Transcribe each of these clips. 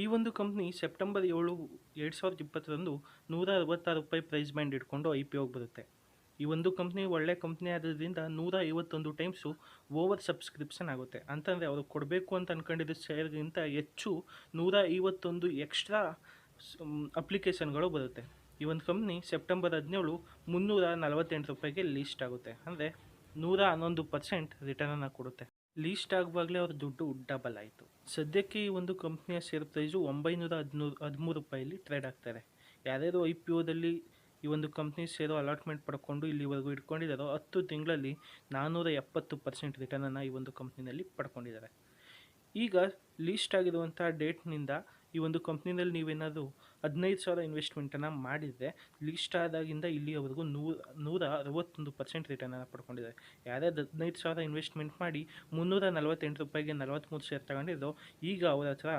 ಈ ಒಂದು company September 7, 2020ರಂದು ₹166 price band ಇಟ್ಕೊಂಡು IPOಗೆ ಬರುತ್ತೆ. ಈ ಒಂದು ಕಂಪ್ನಿ ಒಳ್ಳೆ ಕಂಪ್ನಿ ಆದ್ರಿಂದ 151 ಟೈಮ್ಸು ಓವರ್ ಸಬ್ಸ್ಕ್ರಿಪ್ಷನ್ ಆಗುತ್ತೆ. ಅಂತಂದರೆ ಅವರು ಕೊಡಬೇಕು ಅಂತ ಅಂದ್ಕೊಂಡಿದ್ದ ಶೇರ್ಗಿಂತ ಹೆಚ್ಚು 151 ಎಕ್ಸ್ಟ್ರಾ ಅಪ್ಲಿಕೇಶನ್ಗಳು ಬರುತ್ತೆ. ಈ ಒಂದು ಕಂಪ್ನಿ ಸೆಪ್ಟೆಂಬರ್ 17 ₹348ಗೆ ಲೀಸ್ಟ್ ಆಗುತ್ತೆ. ಅಂದರೆ 111% ರಿಟರ್ನನ್ನು ಕೊಡುತ್ತೆ. ಲೀಸ್ಟ್ ಆಗುವಾಗಲೇ ಅವ್ರ ದುಡ್ಡು ಡಬಲ್ ಆಯಿತು. ಸದ್ಯಕ್ಕೆ ಈ ಒಂದು ಕಂಪ್ನಿಯ ಶೇರ್ ಪ್ರೈಸು ₹913 ಟ್ರೇಡ್ ಆಗ್ತಾರೆ. ಯಾರ್ಯಾರು IPOದಲ್ಲಿ ಈ ಒಂದು ಕಂಪ್ನಿ ಶೇರು ಅಲಾಟ್ಮೆಂಟ್ ಪಡ್ಕೊಂಡು ಇಲ್ಲಿವರೆಗೂ ಇಟ್ಕೊಂಡಿದ್ದಾರೋ 10 ತಿಂಗಳಲ್ಲಿ 470% ರಿಟರ್ನನ್ನು ಈ ಒಂದು ಕಂಪ್ನಿನಲ್ಲಿ ಪಡ್ಕೊಂಡಿದ್ದಾರೆ. ಈಗ ಲೀಸ್ಟ್ ಆಗಿರುವಂಥ ಡೇಟ್ನಿಂದ ಈ ಒಂದು ಕಂಪ್ನಿನಲ್ಲಿ ನೀವೇನಾದರೂ 15,000 ಇನ್ವೆಸ್ಟ್ಮೆಂಟನ್ನು ಮಾಡಿದರೆ ಲೀಸ್ಟ್ ಆದಾಗಿಂದ ಇಲ್ಲಿಯವರೆಗೂ 161% ರಿಟರ್ನನ್ನು ಪಡ್ಕೊಂಡಿದ್ದಾರೆ. ಯಾರ್ಯಾರು 15,000 ಇನ್ವೆಸ್ಟ್ಮೆಂಟ್ ಮಾಡಿ ₹348ಗೆ 43 ಶೇರ್ ತಗೊಂಡಿದ್ದೋ ಈಗ ಅವರ ಹತ್ರ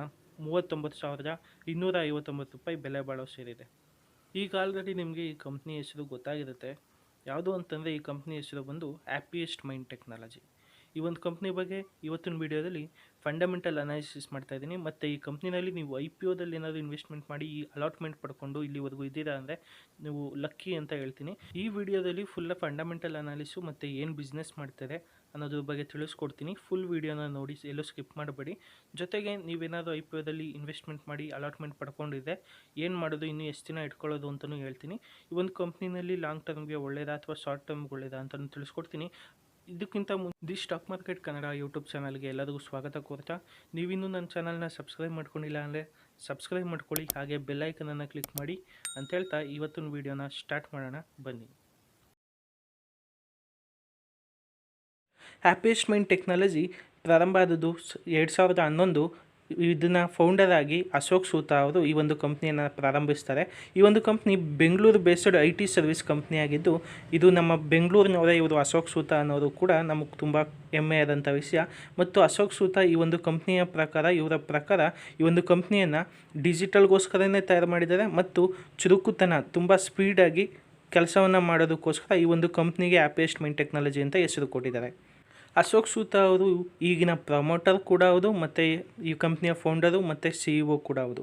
₹39,259 ಬೆಲೆ ಬಾಳೋ ಶೇರ್ ಇದೆ. ಈಗ ಆಲ್ರೆಡಿ ನಿಮಗೆ ಈ ಕಂಪ್ನಿ ಹೆಸರು ಗೊತ್ತಾಗಿರುತ್ತೆ. ಯಾವುದು ಅಂತಂದರೆ ಈ ಕಂಪ್ನಿ ಹೆಸರು ಬಂದು ಹ್ಯಾಪಿಯೆಸ್ಟ್ ಮೈಂಡ್ ಟೆಕ್ನಾಲಜಿ. ಈ ಒಂದು ಕಂಪ್ನಿ ಬಗ್ಗೆ ಇವತ್ತಿನ ವಿಡಿಯೋದಲ್ಲಿ ಫಂಡಮೆಂಟಲ್ ಅನಾಲಿಸಿಸ್ ಮಾಡ್ತಾ ಇದ್ದೀನಿ. ಮತ್ತು ಈ ಕಂಪ್ನಿನಲ್ಲಿ ನೀವು IPOದಲ್ಲಿ ಏನಾದರೂ ಇನ್ವೆಸ್ಟ್ಮೆಂಟ್ ಮಾಡಿ ಈ ಅಲಾಟ್ಮೆಂಟ್ ಪಡ್ಕೊಂಡು ಇಲ್ಲಿವರೆಗೂ ಇದ್ದೀರಾ ಅಂದರೆ ನೀವು ಲಕ್ಕಿ ಅಂತ ಹೇಳ್ತೀನಿ. ಈ ವಿಡಿಯೋದಲ್ಲಿ ಫುಲ್ ಫಂಡಮೆಂಟಲ್ ಅನಾಲಿಸು ಮತ್ತು ಏನು ಬಿಸ್ನೆಸ್ ಮಾಡ್ತಾರೆ ಅನ್ನೋದ್ರ ಬಗ್ಗೆ ತಿಳಿಸ್ಕೊಡ್ತೀನಿ. ಫುಲ್ ವಿಡಿಯೋನ ನೋಡಿ, ಎಲ್ಲೂ ಸ್ಕಿಪ್ ಮಾಡಬೇಡಿ. ಜೊತೆಗೆ ನೀವೇನಾದರೂ IPOದಲ್ಲಿ ಇನ್ವೆಸ್ಟ್ಮೆಂಟ್ ಮಾಡಿ ಅಲಾಟ್ಮೆಂಟ್ ಪಡ್ಕೊಂಡಿದ್ದೆ ಏನು ಮಾಡೋದು, ಇನ್ನೂ ಎಷ್ಟು ದಿನ ಇಟ್ಕೊಳ್ಳೋದು ಅಂತಲೂ ಹೇಳ್ತೀನಿ. ಈ ಒಂದು ಕಂಪ್ನಿನಲ್ಲಿ ಲಾಂಗ್ ಟರ್ಮ್ಗೆ ಒಳ್ಳೆಯದಾ ಅಥವಾ ಶಾರ್ಟ್ ಟರ್ಮ್ಗೆ ಒಳ್ಳೆಯದಾ ಅಂತಲೂ ತಿಳಿಸ್ಕೊಡ್ತೀನಿ. ಇದಕ್ಕಿಂತ ಮುಂದೆ ಸ್ಟಾಕ್ ಮಾರ್ಕೆಟ್ ಕನ್ನಡ ಯೂಟ್ಯೂಬ್ ಚಾನಲ್ಗೆ ಎಲ್ಲರಿಗೂ ಸ್ವಾಗತ ಕೋರ್ತಾ, ನೀವಿನ್ನೂ ನನ್ನ ಚಾನಲ್ನ ಸಬ್ಸ್ಕ್ರೈಬ್ ಮಾಡ್ಕೊಂಡಿಲ್ಲ ಅಂದರೆ ಸಬ್ಸ್ಕ್ರೈಬ್ ಮಾಡ್ಕೊಳ್ಳಿ, ಹಾಗೆ ಬೆಲ್ಲೈಕನನ್ನು ಕ್ಲಿಕ್ ಮಾಡಿ ಅಂತ ಹೇಳ್ತಾ ಇವತ್ತಿನ ವಿಡಿಯೋನ ಸ್ಟಾರ್ಟ್ ಮಾಡೋಣ ಬನ್ನಿ. ಹ್ಯಾಪಿಯೆಸ್ಟ್ ಮೈಂಡ್ ಟೆಕ್ನಾಲಜಿ ಪ್ರಾರಂಭ ಆದದ್ದು 2011. ಇದನ್ನು ಫೌಂಡರ್ ಆಗಿ ಅಶೋಕ್ ಸೂತಾ ಅವರು ಈ ಒಂದು ಕಂಪ್ನಿಯನ್ನು ಪ್ರಾರಂಭಿಸ್ತಾರೆ. ಈ ಒಂದು company Bengaluru based IT service ಕಂಪ್ನಿಯಾಗಿದ್ದು, ಇದು ನಮ್ಮ ಬೆಂಗಳೂರಿನವರೇ ಇವರು ಅಶೋಕ್ ಸೂತಾ ಅನ್ನೋರು ಕೂಡ ನಮಗೆ ತುಂಬ ಹೆಮ್ಮೆಯಾದಂಥ ವಿಷಯ. ಮತ್ತು ಅಶೋಕ್ ಸೂತಾ ಈ ಒಂದು ಕಂಪ್ನಿಯ ಇವರ ಪ್ರಕಾರ ಈ ಒಂದು ಕಂಪ್ನಿಯನ್ನು ಡಿಜಿಟಲ್ಗೋಸ್ಕರನೇ ತಯಾರು ಮಾಡಿದ್ದಾರೆ ಮತ್ತು ಚುರುಕುತನ ತುಂಬ ಸ್ಪೀಡಾಗಿ ಕೆಲಸವನ್ನು ಮಾಡೋದಕ್ಕೋಸ್ಕರ ಈ ಒಂದು ಕಂಪ್ನಿಗೆ ಹ್ಯಾಪಿಯೆಸ್ಟ್ ಮೈಂಡ್ ಟೆಕ್ನಾಲಜಿ ಅಂತ ಹೆಸರು ಕೊಟ್ಟಿದ್ದಾರೆ. ಅಶೋಕ್ ಸೂತಾ ಅವರು ಈಗಿನ ಪ್ರಮೋಟರ್ ಕೂಡ ಹೌದು ಮತ್ತು ಈ ಕಂಪ್ನಿಯ ಫೌಂಡರು ಮತ್ತು CEO ಕೂಡ ಹೌದು.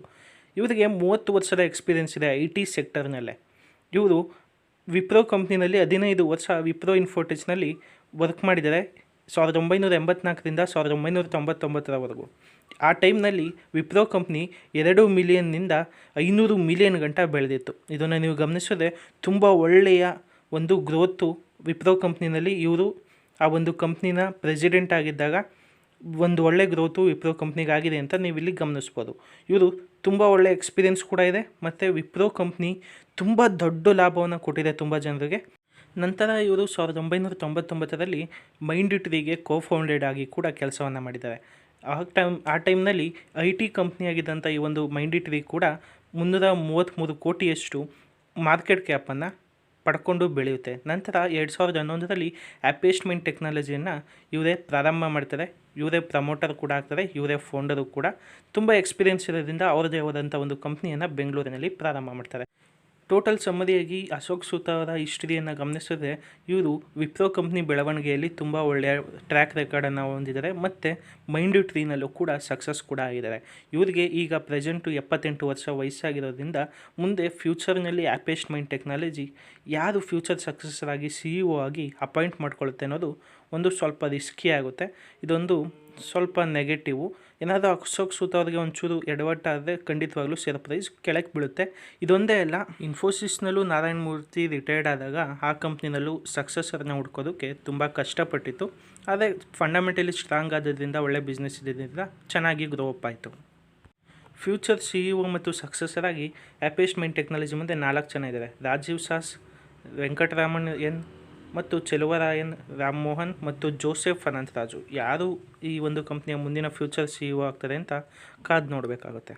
ಇವರಿಗೆ 30 ವರ್ಷದ ಎಕ್ಸ್ಪೀರಿಯೆನ್ಸ್ ಇದೆ IT ಸೆಕ್ಟರ್ನಲ್ಲೇ. ಇವರು ವಿಪ್ರೋ ಕಂಪ್ನಿನಲ್ಲಿ 15 ವರ್ಷ ವಿಪ್ರೋ ಇನ್ಫೋಟೆಕ್ನಲ್ಲಿ ವರ್ಕ್ ಮಾಡಿದ್ದಾರೆ 1984ರಿಂದ 1999ರವರೆಗೂ. ಆ ಟೈಮ್ನಲ್ಲಿ ವಿಪ್ರೋ ಕಂಪ್ನಿ 2 ಮಿಲಿಯನ್ನಿಂದ 500 ಮಿಲಿಯನ್ ಗಂಟ ಬೆಳೆದಿತ್ತು. ಇದನ್ನು ನೀವು ಗಮನಿಸಿದ್ರೆ ತುಂಬ ಒಳ್ಳೆಯ ಒಂದು ಗ್ರೋತು ವಿಪ್ರೋ ಕಂಪ್ನಿನಲ್ಲಿ. ಇವರು ಆ ಒಂದು ಕಂಪ್ನಿನ ಪ್ರೆಸಿಡೆಂಟ್ ಆಗಿದ್ದಾಗ ಒಂದು ಒಳ್ಳೆ ಗ್ರೋತು ವಿಪ್ರೋ ಕಂಪ್ನಿಗೆ ಆಗಿದೆ ಅಂತ ನೀವು ಇಲ್ಲಿ ಗಮನಿಸ್ಬೋದು. ಇವರು ತುಂಬ ಒಳ್ಳೆ ಎಕ್ಸ್ಪೀರಿಯೆನ್ಸ್ ಕೂಡ ಇದೆ ಮತ್ತು ವಿಪ್ರೋ ಕಂಪ್ನಿ ತುಂಬ ದೊಡ್ಡ ಲಾಭವನ್ನು ಕೊಟ್ಟಿದೆ ತುಂಬ ಜನರಿಗೆ. ನಂತರ ಇವರು 1999ರಲ್ಲಿ ಮೈಂಡ್ಟ್ರೀಗೆ ಫೌಂಡೆಡ್ ಆಗಿ ಕೂಡ ಕೆಲಸವನ್ನು ಮಾಡಿದ್ದಾರೆ. ಆ ಟೈಮ್ನಲ್ಲಿ IT ಕಂಪ್ನಿಯಾಗಿದ್ದಂಥ ಈ ಒಂದು ಮೈಂಡ್ಟ್ರೀ ಕೂಡ 333 ಕೋಟಿಯಷ್ಟು ಮಾರ್ಕೆಟ್ ಕ್ಯಾಪನ್ನು ಪಡ್ಕೊಂಡು ಬೆಳೆಯುತ್ತೆ. ನಂತರ 2011ರಲ್ಲಿ ಹ್ಯಾಪಿಯೆಸ್ಟ್ ಮೈಂಡ್ ಟೆಕ್ನಾಲಜಿಯನ್ನು ಇವರೇ ಪ್ರಾರಂಭ ಮಾಡ್ತಾರೆ. ಇವರೇ ಪ್ರಮೋಟರ್ ಕೂಡ ಆಗ್ತಾರೆ, ಇವರೇ ಫೌಂಡರು ಕೂಡ. ತುಂಬ ಎಕ್ಸ್ಪೀರಿಯೆನ್ಸ್ ಇರೋದ್ರಿಂದ ಅವ್ರದ್ದೇ ಆದಂಥ ಒಂದು ಕಂಪ್ನಿಯನ್ನು ಬೆಂಗಳೂರಿನಲ್ಲಿ ಪ್ರಾರಂಭ ಮಾಡ್ತಾರೆ. ಟೋಟಲ್ ಸಮ್ಮರಿಯಾಗಿ ಅಶೋಕ್ ಸೂತಾ ಅವರ ಹಿಸ್ಟ್ರಿಯನ್ನು ಗಮನಿಸಿದ್ರೆ ಇವರು ವಿಪ್ರೋ ಕಂಪ್ನಿ ಬೆಳವಣಿಗೆಯಲ್ಲಿ ತುಂಬ ಒಳ್ಳೆಯ ಟ್ರ್ಯಾಕ್ ರೆಕಾರ್ಡನ್ನು ಹೊಂದಿದ್ದಾರೆ ಮತ್ತು ಮೈಂಡ್ಟ್ರೀನಲ್ಲೂ ಕೂಡ ಸಕ್ಸಸ್ ಕೂಡ ಆಗಿದ್ದಾರೆ. ಇವರಿಗೆ ಈಗ ಪ್ರೆಸೆಂಟು 78 ವರ್ಷ ವಯಸ್ಸಾಗಿರೋದ್ರಿಂದ ಮುಂದೆ ಫ್ಯೂಚರ್ನಲ್ಲಿ ಹ್ಯಾಪಿಯೆಸ್ಟ್ ಮೈಂಡ್ ಟೆಕ್ನಾಲಜಿ ಯಾರು ಫ್ಯೂಚರ್ ಸಕ್ಸಸ್ಸರ್ ಆಗಿ CEO ಆಗಿ ಅಪಾಯಿಂಟ್ ಮಾಡ್ಕೊಳ್ಳುತ್ತೆ ಅನ್ನೋದು ಒಂದು ಸ್ವಲ್ಪ ರಿಸ್ಕಿ ಆಗುತ್ತೆ. ಇದೊಂದು ಸ್ವಲ್ಪ ನೆಗೆಟಿವು. ಏನಾದರೂ ಅಶೋಕ್ ಸೂತಾ ಅವರಿಗೆ ಒಂಚೂರು ಎಡವಟ್ಟಾದರೆ ಖಂಡಿತವಾಗ್ಲೂ ಶೇರ್ ಪ್ರೈಸ್ ಕೆಳಗೆ ಬೀಳುತ್ತೆ. ಇದೊಂದೇ ಅಲ್ಲ, ಇನ್ಫೋಸಿಸ್ನಲ್ಲೂ ನಾರಾಯಣ ಮೂರ್ತಿ ರಿಟೈರ್ಡ್ ಆದಾಗ ಆ ಕಂಪ್ನಿನಲ್ಲೂ ಸಕ್ಸಸ್ಸರ್ನ ಹುಡ್ಕೋದಕ್ಕೆ ತುಂಬ ಕಷ್ಟಪಟ್ಟಿತ್ತು. ಆದರೆ ಫಂಡಮೆಂಟಲಿ ಸ್ಟ್ರಾಂಗ್ ಆಗೋದ್ರಿಂದ ಒಳ್ಳೆ ಬಿಸ್ನೆಸ್ ಇದ್ದಿದ್ದರಿಂದ ಚೆನ್ನಾಗಿ ಗ್ರೋ ಅಪ್ ಆಯಿತು. ಫ್ಯೂಚರ್ CEO ಮತ್ತು ಸಕ್ಸಸ್ಸರ್ ಆಗಿ ಹ್ಯಾಪಿಯೆಸ್ಟ್ ಮೈಂಡ್ ಟೆಕ್ನಾಲಜಿ ಮುಂದೆ 4 ಜನ ಇದ್ದಾರೆ. ರಾಜೀವ್ ಸಾಸ್, ವೆಂಕಟರಾಮನ್ ಎನ್ ಮತ್ತು ಚೆಲುವರಾಯನ್ ರಾಮ್ಮೋಹನ್ ಮತ್ತು ಜೋಸೆಫ್ ಅನಂತರಾಜು. ಯಾರು ಈ ಒಂದು ಕಂಪ್ನಿಯ ಮುಂದಿನ ಫ್ಯೂಚರ್ CEO ಆಗ್ತಾರೆ ಅಂತ ಕಾದು ನೋಡಬೇಕಾಗುತ್ತೆ.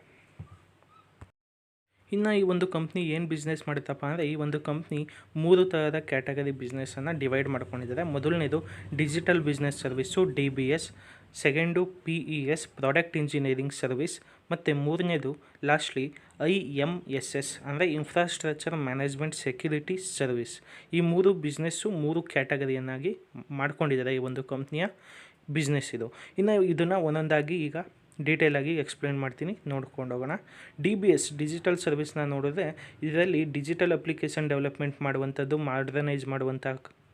ಇನ್ನು ಈ ಒಂದು ಕಂಪ್ನಿ ಏನು ಬಿಸ್ನೆಸ್ ಮಾಡುತ್ತಪ್ಪ ಅಂದರೆ ಈ ಒಂದು ಕಂಪ್ನಿ 3 ಥರದ ಕ್ಯಾಟಗರಿ ಬಿಸ್ನೆಸ್ಸನ್ನು ಡಿವೈಡ್ ಮಾಡ್ಕೊಂಡಿದ್ದಾರೆ. ಮೊದಲನೇದು digital business service DBS, second PES product engineering service ಮತ್ತು ಮೂರನೇದು ಲಾಸ್ಟ್ಲಿ IMSS ಅಂದರೆ ಇನ್ಫ್ರಾಸ್ಟ್ರಕ್ಚರ್ ಮ್ಯಾನೇಜ್ಮೆಂಟ್ ಸೆಕ್ಯೂರಿಟಿ ಸರ್ವಿಸ್. ಈ 3 ಬಿಸ್ನೆಸ್ಸು 3 ಕ್ಯಾಟಗರಿಯನ್ನಾಗಿ ಮಾಡ್ಕೊಂಡಿದ್ದಾರೆ ಈ ಒಂದು ಕಂಪ್ನಿಯ ಬಿಸ್ನೆಸ್ ಇದು. ಇನ್ನು ಇದನ್ನು ಒಂದೊಂದಾಗಿ ಈಗ ಡೀಟೇಲಾಗಿ ಎಕ್ಸ್ಪ್ಲೇನ್ ಮಾಡ್ತೀನಿ, ನೋಡ್ಕೊಂಡು ಹೋಗೋಣ. DBS ಡಿಜಿಟಲ್ ಸರ್ವಿಸ್ನ ನೋಡಿದ್ರೆ ಇದರಲ್ಲಿ ಡಿಜಿಟಲ್ ಅಪ್ಲಿಕೇಶನ್ ಡೆವಲಪ್ಮೆಂಟ್ ಮಾಡುವಂಥದ್ದು, ಮಾಡರ್ನೈಸ್ ಮಾಡುವಂಥ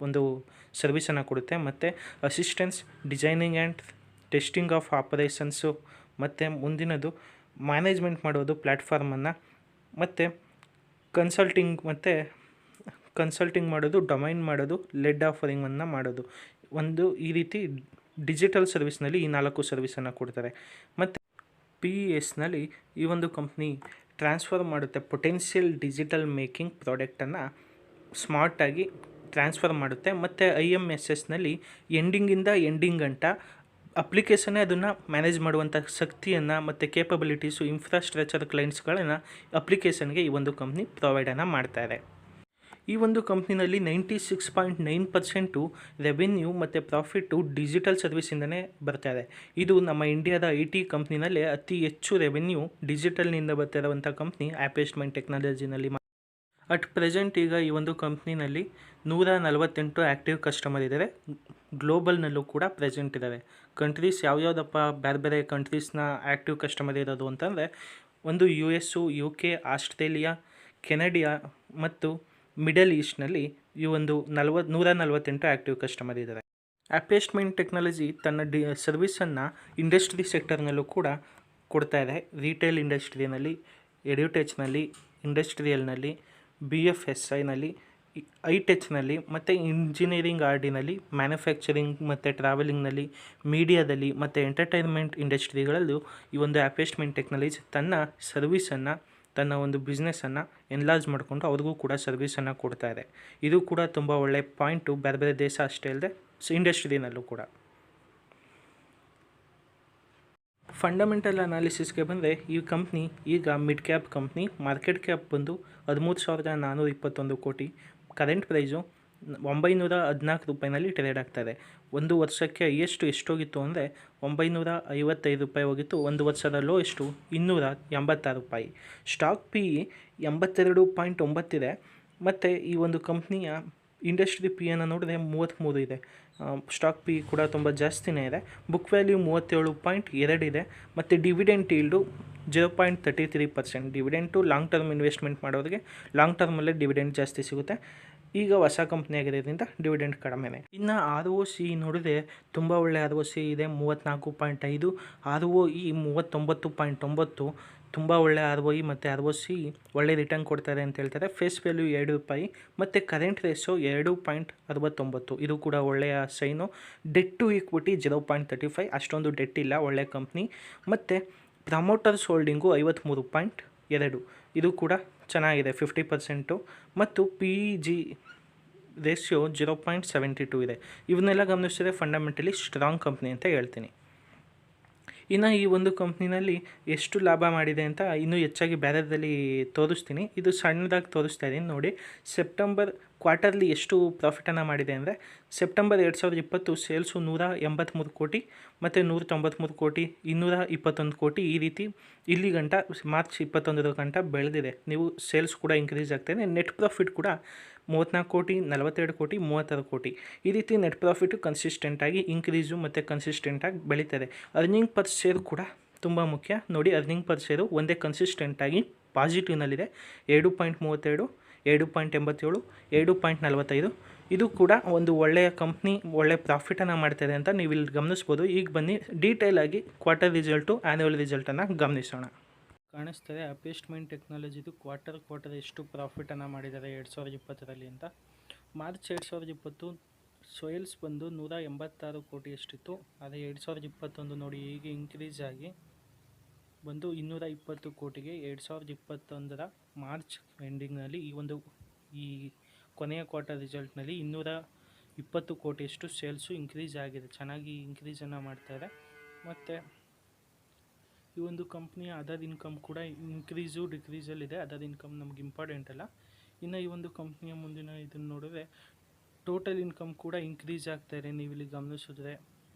ಒಂದು ಸರ್ವಿಸನ್ನು ಕೊಡುತ್ತೆ. ಮತ್ತು assistance, designing and testing of operations, ಮತ್ತು ಮುಂದಿನದು ಮ್ಯಾನೇಜ್ಮೆಂಟ್ ಮಾಡೋದು ಪ್ಲ್ಯಾಟ್ಫಾರ್ಮನ್ನು, ಮತ್ತು ಕನ್ಸಲ್ಟಿಂಗ್ ಮಾಡೋದು, ಡೊಮೈನ್ ಮಾಡೋದು, ಲೆಡ್ ಆಫರಿಂಗನ್ನು ಮಾಡೋದು. ಈ ರೀತಿ ಡಿಜಿಟಲ್ ಸರ್ವಿಸ್ನಲ್ಲಿ ಈ 4 ಸರ್ವಿಸನ್ನು ಕೊಡ್ತಾರೆ. ಮತ್ತು PESನಲ್ಲಿ ಈ ಒಂದು ಕಂಪ್ನಿ ಟ್ರಾನ್ಸ್ಫರ್ ಮಾಡುತ್ತೆ, ಪೊಟೆನ್ಷಿಯಲ್ ಡಿಜಿಟಲ್ ಮೇಕಿಂಗ್ ಪ್ರಾಡಕ್ಟನ್ನು ಸ್ಮಾರ್ಟಾಗಿ ಟ್ರಾನ್ಸ್ಫರ್ ಮಾಡುತ್ತೆ. ಮತ್ತು IMSSನಲ್ಲಿ ಎಂಡಿಂಗಿಂದ ಎಂಡಿಂಗ್ ಗಂಟ ಅಪ್ಲಿಕೇಶನ್ನೇ ಅದನ್ನು ಮ್ಯಾನೇಜ್ ಮಾಡುವಂಥ ಶಕ್ತಿಯನ್ನು ಮತ್ತು ಕೇಪಬಿಲಿಟೀಸು, ಇನ್ಫ್ರಾಸ್ಟ್ರಕ್ಚರ್ ಕ್ಲೈಂಟ್ಸ್ಗಳನ್ನು ಅಪ್ಲಿಕೇಶನ್ಗೆ ಈ ಒಂದು ಕಂಪ್ನಿ ಪ್ರೊವೈಡನ್ನು ಮಾಡ್ತಾರೆ. ಈ ಒಂದು ಕಂಪ್ನಿನಲ್ಲಿ 96.9% ರೆವೆನ್ಯೂ ಮತ್ತು ಪ್ರಾಫಿಟ್ಟು ಡಿಜಿಟಲ್ ಸರ್ವಿಸಿಂದನೇ ಬರ್ತಾಯಿದೆ. ಇದು ನಮ್ಮ ಇಂಡಿಯಾದ IT ಕಂಪ್ನಿನಲ್ಲೇ ಅತಿ ಹೆಚ್ಚು ರೆವೆನ್ಯೂ ಡಿಜಿಟಲ್ನಿಂದ ಬರ್ತಿರುವಂಥ ಕಂಪ್ನಿ ಆ್ಯಪೇಸ್ಟ್ಮೆಂಟ್ ಟೆಕ್ನಾಲಜಿನಲ್ಲಿ. ಅಟ್ ಪ್ರೆಸೆಂಟ್ ಈಗ ಈ ಒಂದು ಕಂಪ್ನಿನಲ್ಲಿ 148 ಆ್ಯಕ್ಟಿವ್ ಕಸ್ಟಮರ್ ಇದ್ದಾರೆ. ಗ್ಲೋಬಲ್ನಲ್ಲೂ ಕೂಡ ಪ್ರೆಸೆಂಟ್ ಇದ್ದಾರೆ. ಕಂಟ್ರೀಸ್ ಯಾವ್ಯಾವುದಪ್ಪ ಬೇರೆ ಬೇರೆ ಕಂಟ್ರೀಸ್ನ ಆ್ಯಕ್ಟಿವ್ ಕಸ್ಟಮರ್ ಇರೋದು ಅಂತಂದರೆ, ಒಂದು US, UK, ಆಸ್ಟ್ರೇಲಿಯಾ, ಕೆನಡಿಯಾ ಮತ್ತು ಮಿಡಲ್ ಈಸ್ಟ್ನಲ್ಲಿ ಈ ಒಂದು 148 ಆ್ಯಕ್ಟಿವ್ ಕಸ್ಟಮರ್ ಇದ್ದಾರೆ. ಆ್ಯಪೇಸ್ಟ್ಮೆಂಟ್ ಟೆಕ್ನಾಲಜಿ ತನ್ನ ಸರ್ವಿಸನ್ನು ಇಂಡಸ್ಟ್ರಿ ಸೆಕ್ಟರ್ನಲ್ಲೂ ಕೂಡ ಕೊಡ್ತಾ ಇದೆ. ರಿಟೇಲ್ ಇಂಡಸ್ಟ್ರಿಯಲ್ಲಿ, ಎಡ್ಯುಟೆಚ್ನಲ್ಲಿ, ಇಂಡಸ್ಟ್ರಿಯಲ್ನಲ್ಲಿ, BFSIನಲ್ಲಿ, ಐಟೆಚ್ನಲ್ಲಿ, ಮತ್ತು ಇಂಜಿನಿಯರಿಂಗ್ RDನಲ್ಲಿ, ಮ್ಯಾನುಫ್ಯಾಕ್ಚರಿಂಗ್ ಮತ್ತು ಟ್ರಾವೆಲಿಂಗ್ನಲ್ಲಿ, ಮೀಡಿಯಾದಲ್ಲಿ ಮತ್ತು ಎಂಟರ್ಟೈನ್ಮೆಂಟ್ ಇಂಡಸ್ಟ್ರಿಗಳಲ್ಲೂ ಈ ಒಂದು ಆ್ಯಪೇಸ್ಟ್ಮೆಂಟ್ ಟೆಕ್ನಾಲಜಿ ತನ್ನ ಸರ್ವಿಸನ್ನು, ತನ್ನ ಒಂದು ಬಿಸ್ನೆಸ್ಸನ್ನು ಎನ್ಲಾರ್ಜ್ ಮಾಡಿಕೊಂಡು ಅವ್ರಿಗೂ ಕೂಡ ಸರ್ವಿಸನ್ನು ಕೊಡ್ತಾ ಇದೆ. ಇದು ಕೂಡ ತುಂಬ ಒಳ್ಳೆಯ ಪಾಯಿಂಟು, ಬೇರೆ ಬೇರೆ ದೇಶ ಅಷ್ಟೇ ಅಲ್ಲದೆ ಇಂಡಸ್ಟ್ರಿನಲ್ಲೂ ಕೂಡ. ಫಂಡಮೆಂಟಲ್ ಅನಾಲಿಸಿಸ್ಗೆ ಬಂದರೆ ಈ ಕಂಪ್ನಿ ಈಗ mid cap company. Market cap ಬಂದು 13,421 ಕೋಟಿ. ಕರೆಂಟ್ ಪ್ರೈಸು 914 ರೂಪಾಯಿನಲ್ಲಿ ಟ್ರೇಡ್ ಆಗ್ತಾಯಿದೆ. ಒಂದು ವರ್ಷಕ್ಕೆ ಎಷ್ಟೋಗಿತ್ತು ಅಂದರೆ 955 ರೂಪಾಯಿ ಹೋಗಿತ್ತು. ಒಂದು ವರ್ಷದ ಲೋ 286 ರೂಪಾಯಿ. ಸ್ಟಾಕ್ PE 82.9 ಇದೆ. ಮತ್ತು ಈ ಒಂದು ಕಂಪ್ನಿಯ ಇಂಡಸ್ಟ್ರಿ PEನ ನೋಡಿದ್ರೆ 33 ಇದೆ. ಸ್ಟಾಕ್ PE ಕೂಡ ತುಂಬ ಜಾಸ್ತಿನೇ ಇದೆ. ಬುಕ್ ವ್ಯಾಲ್ಯೂ 37.2 ಇದೆ. ಮತ್ತು dividend yield 0.33%. Dividend long term investment ಮಾಡೋರಿಗೆ ಲಾಂಗ್ ಟರ್ಮಲ್ಲೇ ಡಿವಿಡೆಂಟ್ ಜಾಸ್ತಿ ಸಿಗುತ್ತೆ. ಈಗ ಹೊಸ ಕಂಪ್ನಿ ಆಗಿರೋದ್ರಿಂದ ಡಿವಿಡೆಂಟ್ ಕಡಿಮೆನೇ. ಇನ್ನು ROC ನೋಡಿದ್ರೆ ತುಂಬ ಒಳ್ಳೆಯ ROC ಇದೆ, 34.5. ROE 39.9. ತುಂಬ ಒಳ್ಳೆಯ ROE ಮತ್ತು ROC ಒಳ್ಳೆ ರಿಟರ್ನ್ ಕೊಡ್ತಾರೆ ಅಂತ ಹೇಳ್ತಾರೆ. ಫೇಸ್ ವ್ಯಾಲ್ಯೂ 2 ರೂಪಾಯಿ ಮತ್ತು ಕರೆಂಟ್ ರೇಷೋ 2.69. ಇದು ಕೂಡ ಒಳ್ಳೆಯ ಸೈನು. Debt to equity 0.35. ಅಷ್ಟೊಂದು ಡೆಟ್ ಇಲ್ಲ, ಒಳ್ಳೆಯ ಕಂಪ್ನಿ. ಮತ್ತು ಪ್ರಮೋಟರ್ಸ್ ಹೋಲ್ಡಿಂಗು 53.2. ಇದು ಕೂಡ ಚೆನ್ನಾಗಿದೆ, 50%. ಮತ್ತು PEG ರೇಷಿಯೋ 0.72 ಇದೆ. ಇವನ್ನೆಲ್ಲ ಗಮನಿಸಿದ್ರೆ ಫಂಡಮೆಂಟಲಿ ಸ್ಟ್ರಾಂಗ್ ಕಂಪ್ನಿ ಅಂತ ಹೇಳ್ತೀನಿ. ಇನ್ನು ಈ ಒಂದು ಕಂಪ್ನಿನಲ್ಲಿ ಎಷ್ಟು ಲಾಭ ಮಾಡಿದೆ ಅಂತ ಇನ್ನೂ ಹೆಚ್ಚಾಗಿ ಬೇರೆದಲ್ಲಿ ತೋರಿಸ್ತೀನಿ. ಇದು ಸಣ್ಣದಾಗಿ ತೋರಿಸ್ತಾ ಇದ್ದೀನಿ ನೋಡಿ. ಸೆಪ್ಟೆಂಬರ್ ಕ್ವಾರ್ಟರ್ಲಿ ಎಷ್ಟು ಪ್ರಾಫಿಟನ್ನು ಮಾಡಿದೆ ಅಂದರೆ, ಸೆಪ್ಟೆಂಬರ್ 2020 ಸೇಲ್ಸು 183 ಕೋಟಿ ಮತ್ತು 193 ಕೋಟಿ, 221 ಕೋಟಿ, ಈ ರೀತಿ ಇಲ್ಲಿ ಗಂಟ ಮಾರ್ಚ್ 21 ಗಂಟ ಬೆಳೆದಿದೆ. ನೀವು ಸೇಲ್ಸ್ ಕೂಡ ಇನ್ಕ್ರೀಸ್ ಆಗ್ತಾಯಿದೆ. ನೆಟ್ ಪ್ರಾಫಿಟ್ ಕೂಡ 34 ಕೋಟಿ, 42 ಕೋಟಿ, 36 ಕೋಟಿ, ಈ ರೀತಿ ನೆಟ್ ಪ್ರಾಫಿಟು ಕನ್ಸಿಸ್ಟೆಂಟಾಗಿ ಇನ್ಕ್ರೀಸು ಮತ್ತು ಕನ್ಸಿಸ್ಟೆಂಟಾಗಿ ಬೆಳೀತದೆ. ಅರ್ನಿಂಗ್ ಪರ್ ಶೇರ್ ಕೂಡ ತುಂಬ ಮುಖ್ಯ ನೋಡಿ. ಅರ್ನಿಂಗ್ ಪರ್ ಶೇರು ಒಂದೇ ಕನ್ಸಿಸ್ಟೆಂಟಾಗಿ ಪಾಸಿಟಿವ್ನಲ್ಲಿದೆ. 2.32, 2.87, 2.45. ಇದು ಕೂಡ ಒಂದು ಒಳ್ಳೆಯ ಕಂಪ್ನಿ, ಒಳ್ಳೆಯ ಪ್ರಾಫಿಟನ್ನು ಮಾಡ್ತಾಯಿದೆ ಅಂತ ನೀವು ಇಲ್ಲಿ ಗಮನಿಸ್ಬೋದು. ಈಗ ಬನ್ನಿ ಡೀಟೇಲಾಗಿ ಕ್ವಾರ್ಟರ್ ರಿಸಲ್ಟು, ಆ್ಯನ್ಯುವಲ್ ರಿಸಲ್ಟನ್ನು ಗಮನಿಸೋಣ. ಕಾಣಿಸ್ತಾರೆ ಆ್ಯಪೇಸ್ಟ್ಮೆಂಟ್ ಟೆಕ್ನಾಲಜಿದು ಕ್ವಾರ್ಟರ್ ಎಷ್ಟು ಪ್ರಾಫಿಟನ್ನು ಮಾಡಿದ್ದಾರೆ 2020ರಲ್ಲಿ ಅಂತ. ಮಾರ್ಚ್ 2020 ಸೇಲ್ಸ್ ಬಂದು 186 ಕೋಟಿ ಎಷ್ಟಿತ್ತು. ಅದೇ 2021 ನೋಡಿ ಹೀಗೆ ಇನ್ಕ್ರೀಸ್ ಆಗಿ ಬಂದು 220 ಕೋಟಿಗೆ 2021 ಮಾರ್ಚ್ ಎಂಡಿಂಗ್ನಲ್ಲಿ ಈ ಕೊನೆಯ ಕ್ವಾರ್ಟರ್ ರಿಸಲ್ಟ್ನಲ್ಲಿ 220 ಕೋಟಿಯಷ್ಟು ಸೇಲ್ಸು ಇನ್ಕ್ರೀಸ್ ಆಗಿದೆ. ಚೆನ್ನಾಗಿ ಇನ್ಕ್ರೀಸನ್ನು ಮಾಡ್ತಾರೆ. ಮತ್ತು ಈ ಒಂದು ಕಂಪ್ನಿಯ ಅದರ್ ಇನ್ಕಮ್ ಕೂಡ ಇನ್ಕ್ರೀಸು ಡಿಕ್ರೀಸಲ್ಲಿದೆ. ಅದರ್ ಇನ್ಕಮ್ ನಮ್ಗೆ ಇಂಪಾರ್ಟೆಂಟ್ ಅಲ್ಲ. ಇನ್ನು ಈ ಒಂದು ಕಂಪ್ನಿಯ ಮುಂದಿನ ಇದನ್ನು ನೋಡಿದ್ರೆ ಟೋಟಲ್ ಇನ್ಕಮ್ ಕೂಡ ಇನ್ಕ್ರೀಸ್ ಆಗ್ತಾಯಿದೆ. ನೀವು ಇಲ್ಲಿ ಗಮನಿಸಿದ್ರೆ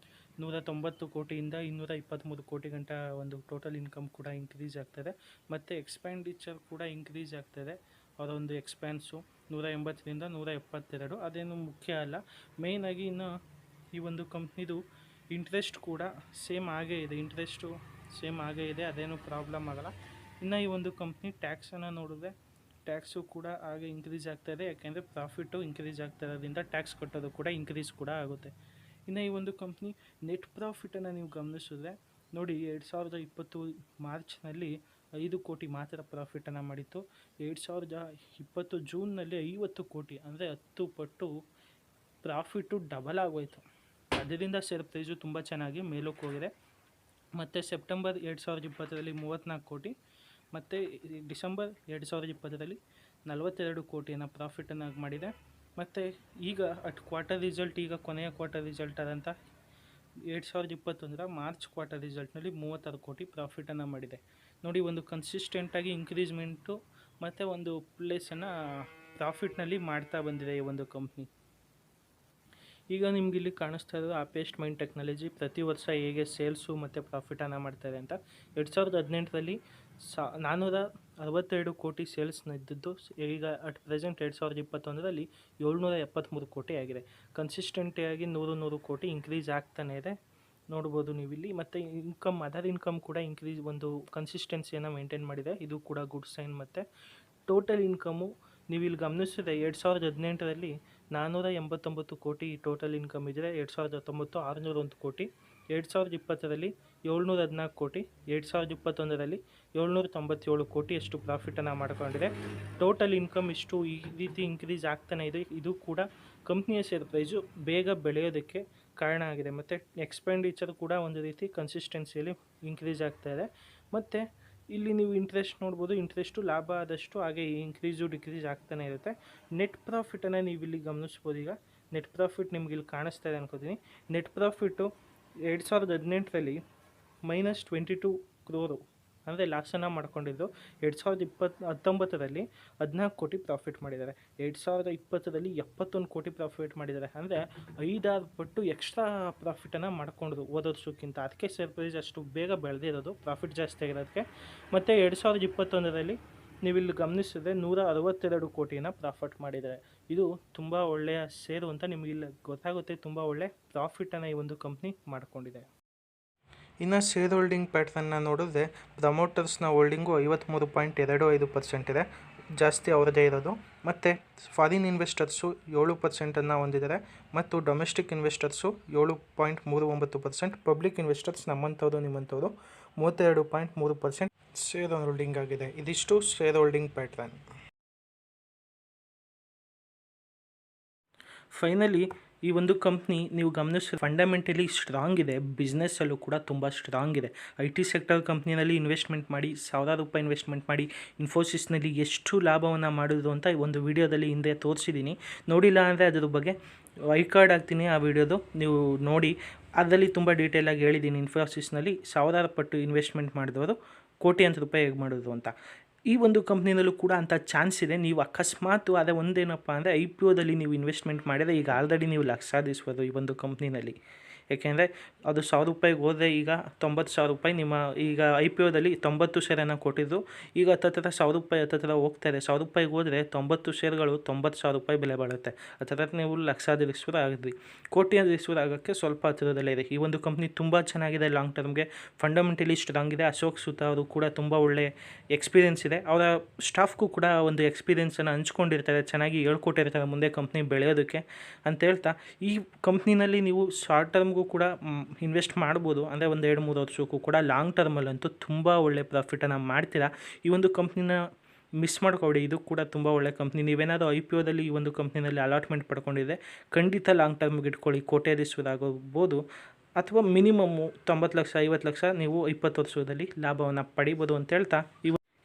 190 ಕೋಟಿಯಿಂದ 223 ಕೋಟಿ ಗಂಟ ಒಂದು ಟೋಟಲ್ ಇನ್ಕಮ್ ಕೂಡ ಇನ್ಕ್ರೀಸ್ ಆಗ್ತದೆ. ಮತ್ತು ಎಕ್ಸ್ಪೆಂಡಿಚರ್ ಕೂಡ ಇನ್ಕ್ರೀಸ್ ಆಗ್ತದೆ. ಅವರ ಒಂದು ಎಕ್ಸ್ಪೆನ್ಸು 180ರಿಂದ 172. ಅದೇನು ಮುಖ್ಯ ಅಲ್ಲ. ಮೇಯ್ನಾಗಿ ಇನ್ನು ಈ ಒಂದು ಕಂಪ್ನಿದು ಇಂಟ್ರೆಸ್ಟ್ ಕೂಡ ಸೇಮ್ ಆಗೇ ಇದೆ. ಇಂಟ್ರೆಸ್ಟು ಸೇಮ್ ಹಾಗೇ ಇದೆ, ಅದೇನು ಪ್ರಾಬ್ಲಮ್ ಆಗಲ್ಲ. ಇನ್ನು ಈ ಒಂದು ಕಂಪ್ನಿ ಟ್ಯಾಕ್ಸನ್ನು ನೋಡಿದ್ರೆ ಟ್ಯಾಕ್ಸು ಕೂಡ ಹಾಗೆ ಇನ್ಕ್ರೀಸ್ ಆಗ್ತಾಯಿದೆ, ಯಾಕೆಂದರೆ ಪ್ರಾಫಿಟ್ಟು ಇನ್ಕ್ರೀಸ್ ಆಗ್ತಾ ಇರೋದ್ರಿಂದ ಟ್ಯಾಕ್ಸ್ ಕಟ್ಟೋದು ಕೂಡ ಇನ್ಕ್ರೀಸ್ ಕೂಡ ಆಗುತ್ತೆ. ಇನ್ನು ಈ ಒಂದು ಕಂಪ್ನಿ ನೆಟ್ ಪ್ರಾಫಿಟನ್ನು ನೀವು ಗಮನಿಸಿದ್ರೆ ನೋಡಿ, 2020 ಮಾರ್ಚ್ನಲ್ಲಿ 5 ಕೋಟಿ ಮಾತ್ರ ಪ್ರಾಫಿಟನ್ನು ಮಾಡಿತ್ತು. 2020 ಜೂನ್ನಲ್ಲಿ 50 ಕೋಟಿ, ಅಂದರೆ 10 ಪಟ್ಟು ಪ್ರಾಫಿಟ್ಟು ಡಬಲ್ ಆಗೋಯಿತು. ಅದರಿಂದ ಶೇರ್ ಪ್ರೈಸು ತುಂಬ ಚೆನ್ನಾಗಿ ಮೇಲಕ್ಕೆ ಹೋಗಿದೆ. ಮತ್ತು ಸೆಪ್ಟೆಂಬರ್ 2020ರಲ್ಲಿ 34 ಕೋಟಿ, ಮತ್ತು ಡಿಸೆಂಬರ್ 2020ರಲ್ಲಿ 42 ಕೋಟಿಯನ್ನು ಪ್ರಾಫಿಟನ್ನು ಮಾಡಿದೆ. ಮತ್ತು ಈಗ ಕ್ವಾರ್ಟರ್ ರಿಸಲ್ಟ್, ಈಗ ಕೊನೆಯ ಕ್ವಾರ್ಟರ್ ರಿಸಲ್ಟ್ ಆದಂಥ 2021 ಮಾರ್ಚ್ ಕ್ವಾರ್ಟರ್ ರಿಸಲ್ಟ್ನಲ್ಲಿ 36 ಕೋಟಿ ಪ್ರಾಫಿಟನ್ನು ಮಾಡಿದೆ. ನೋಡಿ, ಒಂದು ಕನ್ಸಿಸ್ಟೆಂಟಾಗಿ ಇನ್ಕ್ರೀಸ್ಮೆಂಟು ಮತ್ತು ಒಂದು ಪ್ಲೇಸನ್ನು ಪ್ರಾಫಿಟ್ನಲ್ಲಿ ಮಾಡ್ತಾ ಬಂದಿದೆ ಈ ಒಂದು ಕಂಪ್ನಿ. ಈಗ ನಿಮ್ಗೆ ಇಲ್ಲಿ ಕಾಣಿಸ್ತಾ ಇರೋದು ಆಪೆಸ್ಟ್ ಮೈಂಡ್ ಟೆಕ್ನಾಲಜಿ ಪ್ರತಿ ವರ್ಷ ಹೇಗೆ ಸೇಲ್ಸು ಮತ್ತು ಪ್ರಾಫಿಟನ್ನು ಮಾಡ್ತಾಯಿದೆ ಅಂತ. 2018ರಲ್ಲಿ 462 ಕೋಟಿ ಸೇಲ್ಸ್ನ ಇದ್ದದ್ದು, ಈಗ ಅಟ್ ಪ್ರೆಸೆಂಟ್ 2021ರಲ್ಲಿ 773 ಕೋಟಿ ಆಗಿದೆ. ಕನ್ಸಿಸ್ಟೆಂಟಿಯಾಗಿ 100 ಕೋಟಿ ಇನ್ಕ್ರೀಸ್ ಆಗ್ತಾನೆ ಇದೆ, ನೋಡ್ಬೋದು ನೀವಿಲ್ಲಿ. ಮತ್ತು ಇನ್ಕಮ್, ಅದರ್ ಇನ್ಕಮ್ ಕೂಡ ಇನ್ಕ್ರೀಸ್, ಒಂದು ಕನ್ಸಿಸ್ಟೆನ್ಸಿಯನ್ನು ಮೇಂಟೈನ್ ಮಾಡಿದೆ, ಇದು ಕೂಡ ಗುಡ್ ಸೈನ್. ಮತ್ತು ಟೋಟಲ್ ಇನ್ಕಮು ನೀವು ಇಲ್ಲಿ ಗಮನಿಸಿದ್ರೆ 2018ರಲ್ಲಿ 489 ಕೋಟಿ ಟೋಟಲ್ ಇನ್ಕಮ್ ಇದ್ದರೆ 2019 601 ಕೋಟಿ, 2020ರಲ್ಲಿ 714 ಕೋಟಿ, 2021ರಲ್ಲಿ 797 ಕೋಟಿಯಷ್ಟು ಪ್ರಾಫಿಟನ್ನು ಮಾಡ್ಕೊಂಡಿದೆ. ಟೋಟಲ್ ಇನ್ಕಮ್ ಇಷ್ಟು ಈ ರೀತಿ ಇನ್ಕ್ರೀಸ್ ಆಗ್ತಾನೆ ಇದೆ. ಇದು ಕೂಡ ಕಂಪ್ನಿಯ ಶೇರ್ ಪ್ರೈಸು ಬೇಗ ಬೆಳೆಯೋದಕ್ಕೆ ಕಾರಣ ಆಗಿದೆ. ಮತ್ತು ಎಕ್ಸ್ಪೆಂಡಿಚರ್ ಕೂಡ ಒಂದು ರೀತಿ ಕನ್ಸಿಸ್ಟೆನ್ಸಿಯಲ್ಲಿ ಇನ್ಕ್ರೀಸ್ ಆಗ್ತಾಯಿದೆ. ಮತ್ತು ಇಲ್ಲಿ ನೀವು ಇಂಟ್ರೆಸ್ಟ್ ನೋಡ್ಬೋದು, ಇಂಟ್ರೆಸ್ಟು ಲಾಭ ಆದಷ್ಟು ಹಾಗೆ ಇನ್ಕ್ರೀಸು ಡಿಕ್ರೀಸ್ ಆಗ್ತಾನೆ ಇರುತ್ತೆ. ನೆಟ್ ಪ್ರಾಫಿಟನ್ನು ನೀವು ಇಲ್ಲಿ ಗಮನಿಸ್ಬೋದು. ಈಗ ನೆಟ್ ಪ್ರಾಫಿಟ್ ನಿಮ್ಗೆ ಇಲ್ಲಿ ಕಾಣಿಸ್ತಾ ಇದೆ ಅನ್ಕೋತೀನಿ. ನೆಟ್ ಪ್ರಾಫಿಟ್ಟು 2018ರಲ್ಲಿ -22 ಕ್ರೋರು, ಅಂದರೆ ಲಾಸನ್ನು ಮಾಡ್ಕೊಂಡಿದ್ದು. 2019ರಲ್ಲಿ 14 ಕೋಟಿ ಪ್ರಾಫಿಟ್ ಮಾಡಿದ್ದಾರೆ. 2020ರಲ್ಲಿ 71 ಕೋಟಿ ಪ್ರಾಫಿಟ್ ಮಾಡಿದ್ದಾರೆ. ಅಂದರೆ 5-6 ಪಟ್ಟು ಎಕ್ಸ್ಟ್ರಾ ಪ್ರಾಫಿಟನ್ನು ಮಾಡ್ಕೊಂಡ್ರು ಹೋದ ವರ್ಷಕ್ಕಿಂತ. ಅದಕ್ಕೆ ಶೇರ್ ಪ್ರೈಸ್ ಅಷ್ಟು ಬೇಗ ಬೆಳೆದಿರೋದು, ಪ್ರಾಫಿಟ್ ಜಾಸ್ತಿ ಆಗಿರೋದಕ್ಕೆ. ಮತ್ತು 2021ರಲ್ಲಿ ನೀವು ಇಲ್ಲಿ ಗಮನಿಸಿದ್ರೆ 162 ಕೋಟಿನ ಪ್ರಾಫಿಟ್ ಮಾಡಿದ್ದಾರೆ. ಇದು ತುಂಬ ಒಳ್ಳೆಯ ಶೇರು ಅಂತ ನಿಮಗೆ ಇಲ್ಲಿ ಗೊತ್ತಾಗುತ್ತೆ. ತುಂಬ ಒಳ್ಳೆ ಪ್ರಾಫಿಟನ್ನು ಈ ಒಂದು ಕಂಪ್ನಿ ಮಾಡ್ಕೊಂಡಿದೆ. ಇನ್ನು ಶೇರ್ ಹೋಲ್ಡಿಂಗ್ ಪ್ಯಾಟ್ರನ್ನ ನೋಡಿದ್ರೆ ಪ್ರಮೋಟರ್ಸ್ನ ಹೋಲ್ಡಿಂಗು 53.25% ಇದೆ, ಜಾಸ್ತಿ ಅವರದೇ ಇರೋದು. ಮತ್ತು ಫಾರಿನ್ ಇನ್ವೆಸ್ಟರ್ಸು 7% ಹೊಂದಿದ್ದಾರೆ, ಮತ್ತು ಡೊಮೆಸ್ಟಿಕ್ ಇನ್ವೆಸ್ಟರ್ಸು 7.39%. ಪಬ್ಲಿಕ್ ಇನ್ವೆಸ್ಟರ್ಸ್ ನಮ್ಮಂಥವ್ರು ನಿಮ್ಮಂಥವ್ರು 32.3% ಶೇರ್ ಹೋಲ್ಡಿಂಗ್ ಆಗಿದೆ. ಇದಿಷ್ಟು ಶೇರ್ ಹೋಲ್ಡಿಂಗ್ ಪ್ಯಾಟ್ರನ್. ಫೈನಲಿ ಈ ಒಂದು ಕಂಪ್ನಿ ನೀವು ಗಮನಿಸಿ ಫಂಡಮೆಂಟಲಿ ಸ್ಟ್ರಾಂಗ್ ಇದೆ, ಬಿಸ್ನೆಸ್ಸಲ್ಲೂ ಕೂಡ ತುಂಬ ಸ್ಟ್ರಾಂಗ್ ಇದೆ. IT ಸೆಕ್ಟರ್ ಕಂಪ್ನಿನಲ್ಲಿ ಇನ್ವೆಸ್ಟ್ಮೆಂಟ್ ಮಾಡಿ ಸಾವಿರಾರು ರೂಪಾಯಿ ಇನ್ವೆಸ್ಟ್ಮೆಂಟ್ ಮಾಡಿ ಇನ್ಫೋಸಿಸ್ನಲ್ಲಿ ಎಷ್ಟು ಲಾಭವನ್ನು ಮಾಡಿದ್ರು ಅಂತ ಒಂದು ವಿಡಿಯೋದಲ್ಲಿ ಹಿಂದೆ ತೋರಿಸಿದ್ದೀನಿ. ನೋಡಿಲ್ಲ ಅಂದರೆ ಅದ್ರ ಬಗ್ಗೆ ಐಕಾರ್ಡ್ ಹಾಕ್ತೀನಿ, ಆ ವಿಡಿಯೋದು ನೀವು ನೋಡಿ. ಅದರಲ್ಲಿ ತುಂಬ ಡೀಟೇಲಾಗಿ ಹೇಳಿದ್ದೀನಿ. ಇನ್ಫೋಸಿಸ್ನಲ್ಲಿ ಸಾವಿರಾರು ಪಟ್ಟು ಇನ್ವೆಸ್ಟ್ಮೆಂಟ್ ಮಾಡಿದವರು ಕೋಟ್ಯಾಂತರ ರೂಪಾಯಿ ಹೇಗೆ ಮಾಡಿದ್ರು ಅಂತ. ಈ ಒಂದು ಕಂಪ್ನಿನಲ್ಲೂ ಕೂಡ ಅಂಥ ಚಾನ್ಸ್ ಇದೆ. ನೀವು ಅಕಸ್ಮಾತ್ ಅದೇ ಒಂದೇನಪ್ಪ ಅಂದರೆ IPOದಲ್ಲಿ ನೀವು ಇನ್ವೆಸ್ಟ್ಮೆಂಟ್ ಮಾಡಿದರೆ ಈಗ ಆಲ್ರೆಡಿ ನೀವು ಲಕ್ಷಾಧೀಶ್ವರು ಈ ಒಂದು ಕಂಪ್ನಿನಲ್ಲಿ. ಏಕೆಂದರೆ ಅದು 1,000 ರೂಪಾಯಿಗೆ ಹೋದರೆ ಈಗ 90,000 ರೂಪಾಯಿ ನಿಮ್ಮ ಈಗ IPOದಲ್ಲಿ 90 ಶೇರನ್ನು ಕೊಟ್ಟಿದ್ದು, ಈಗ ಹತ್ತಿರ 1,000 ರೂಪಾಯಿ ಹತ್ತಿರ ಹೋಗ್ತಾಯಿದೆ. 1,000 ರೂಪಾಯಿಗೆ ಹೋದರೆ 90 ಶೇರ್ಗಳು 90,000 ರೂಪಾಯಿ ಬೆಲೆ ಬಾಳುತ್ತೆ. ಹತ್ತಿರ ನೀವು ಲಕ್ಷಾಧೀಶ್ವರ ಆಗಿದ್ರಿ. ಕೋಟ್ಯಾಧೀಶ್ವರ ಆಗೋಕ್ಕೆ ಸ್ವಲ್ಪ ಹತ್ತಿರದಲ್ಲೇ ಇದೆ. ಈ ಒಂದು ಕಂಪ್ನಿ ತುಂಬ ಚೆನ್ನಾಗಿದೆ, ಲಾಂಗ್ ಟರ್ಮ್ಗೆ ಫಂಡಮೆಂಟಲಿ ಸ್ಟ್ರಾಂಗ್ ಇದೆ. ಅಶೋಕ್ ಸೂತ ಅವರು ಕೂಡ ತುಂಬ ಒಳ್ಳೆ ಎಕ್ಸ್ಪೀರಿಯೆನ್ಸ್ ಇದೆ. ಅವರ ಸ್ಟಾಫ್ಗೂ ಕೂಡ ಒಂದು ಎಕ್ಸ್ಪೀರಿಯೆನ್ಸನ್ನು ಹಂಚ್ಕೊಂಡಿರ್ತಾರೆ, ಚೆನ್ನಾಗಿ ಹೇಳ್ಕೊಟ್ಟಿರ್ತಾರೆ ಮುಂದೆ ಕಂಪ್ನಿ ಬೆಳೆಯೋದಕ್ಕೆ ಅಂತ ಹೇಳ್ತಾ, ಈ ಕಂಪ್ನಿನಲ್ಲಿ ನೀವು ಶಾರ್ಟ್ ಟರ್ಮ್ಗೂ ಕೂಡ ಇನ್ವೆಸ್ಟ್ ಮಾಡ್ಬೋದು. ಅಂದರೆ ಒಂದು 2-3 ವರ್ಷಕ್ಕೂ ಕೂಡ. ಲಾಂಗ್ ಟರ್ಮಲ್ಲಂತೂ ತುಂಬ ಒಳ್ಳೆ ಪ್ರಾಫಿಟನ್ನು ಮಾಡ್ತೀರಾ. ಈ ಒಂದು ಕಂಪ್ನಿನ ಮಿಸ್ ಮಾಡ್ಕೊಬೇಡಿ, ಇದು ಕೂಡ ತುಂಬ ಒಳ್ಳೆ ಕಂಪ್ನಿ. ನೀವೇನಾದರೂ IPOದಲ್ಲಿ ಈ ಒಂದು ಕಂಪ್ನಿನಲ್ಲಿ ಅಲಾಟ್ಮೆಂಟ್ ಪಡ್ಕೊಂಡಿದೆ, ಖಂಡಿತ ಲಾಂಗ್ ಟರ್ಮ್ಗೆ ಇಟ್ಕೊಳ್ಳಿ. ಕೋಟ್ಯಾಧೀಶ್ವರ ಆಗೋಗ್ಬೋದು, ಅಥವಾ ಮಿನಿಮಮ್ಮು 90 ಲಕ್ಷ 50 ಲಕ್ಷ ನೀವು 20 ವರ್ಷದಲ್ಲಿ ಲಾಭವನ್ನು ಪಡಿಬೋದು ಅಂತ ಹೇಳ್ತಾ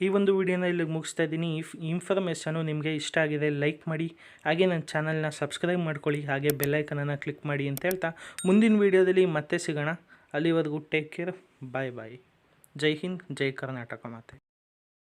ಈ ಒಂದು ವಿಡಿಯೋನ ಇಲ್ಲಿಗೆ ಮುಗಿಸ್ತಾ ಇದ್ದೀನಿ. ಈ ಇನ್ಫಾರ್ಮೇಷನು ನಿಮಗೆ ಇಷ್ಟ ಆಗಿದೆ ಲೈಕ್ ಮಾಡಿ, ಹಾಗೆ ನನ್ನ ಚಾನಲ್ನ ಸಬ್ಸ್ಕ್ರೈಬ್ ಮಾಡ್ಕೊಳ್ಳಿ, ಹಾಗೆ ಬೆಲ್ಲೈಕನನ್ನು ಕ್ಲಿಕ್ ಮಾಡಿ ಅಂತ ಹೇಳ್ತಾ ಮುಂದಿನ ವಿಡಿಯೋದಲ್ಲಿ ಮತ್ತೆ ಸಿಗೋಣ. ಅಲ್ಲಿವರೆಗೂ ಟೇಕ್ ಕೇರ್, ಬಾಯ್ ಬಾಯ್. ಜೈ ಹಿಂದ್, ಜೈ ಕರ್ನಾಟಕ ಮಾತೆ.